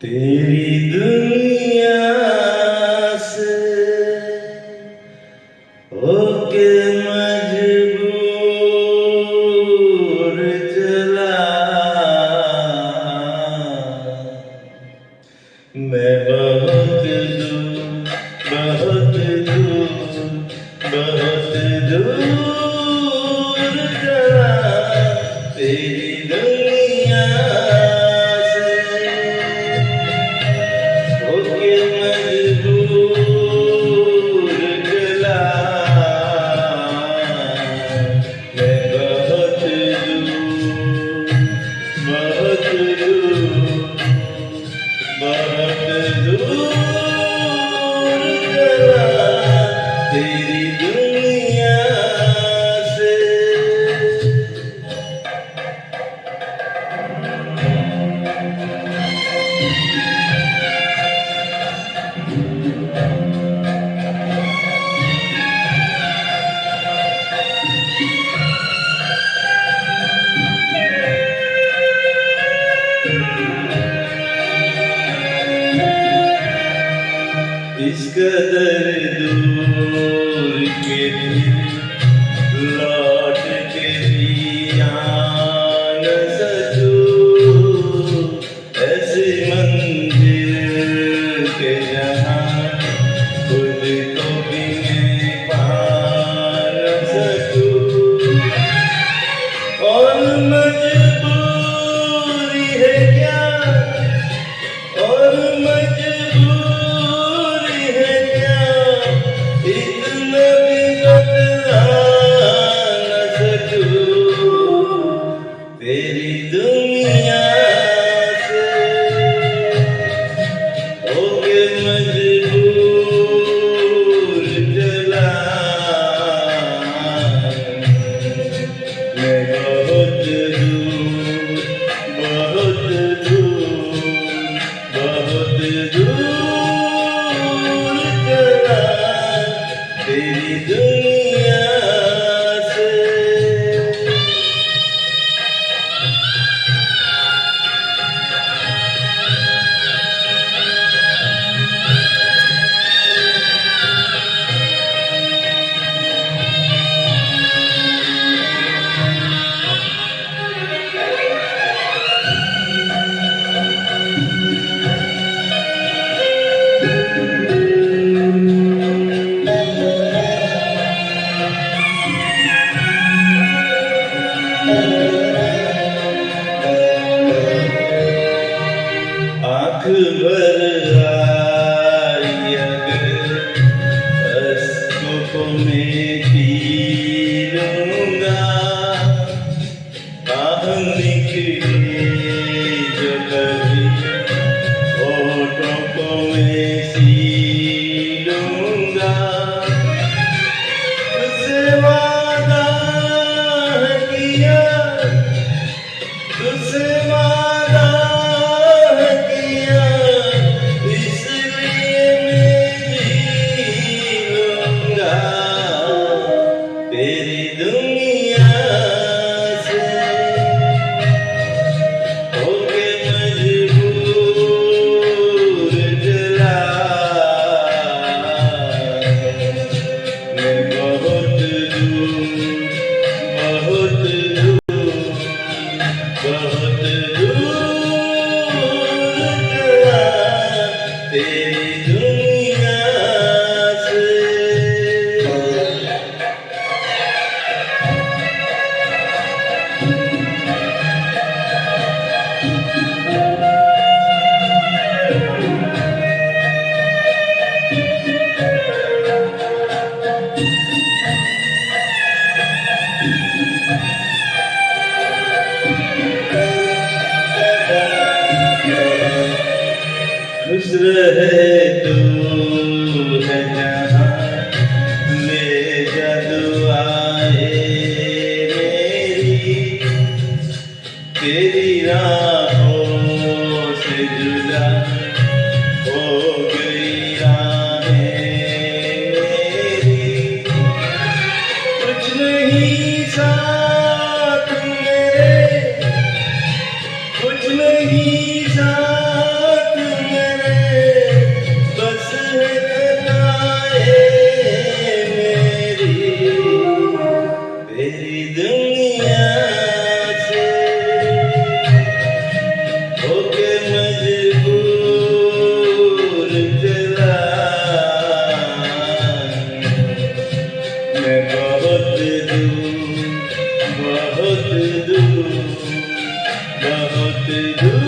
तेरी दुनिया से होके मजबूर चला मैं बहुत दूर चला तेरी दुनिया से होके मजबूर चला मैं बहुत दूर चला तेरी दुनिया से। इस कदर दूर के दिल लौट के भी आ न सकूं ऐसी मंजिल के जहाँ खुद को भी मैं पा न सकूं और मजबूरी है क्या और मजबूरी है क्या इतना भी बदला न सकूं तेरी दुनिया से होके मजबूर चला मैं बहुत दूर चला तेरी दुनिया से। आँख भर आई अगर अश्कों को मैं पी लूँगा आह निकली जो कभी होठों को मैं सी लूँगा तुझसे वादा है किया तुझसे वादा है किया इसलिए मैं जी लूँगा तेरी दुनिया से होके मजबूर चला मैं बहुत दूर चला तेरी दुनिया से। खुश रहे तू है जहाँ ले जा दुआएं मेरी तेरी राहों से जुदा हो गई राहें मेरी कुछ नहीं साथ मेरे कुछ नहीं साथ बहुत दूर बहुत दूर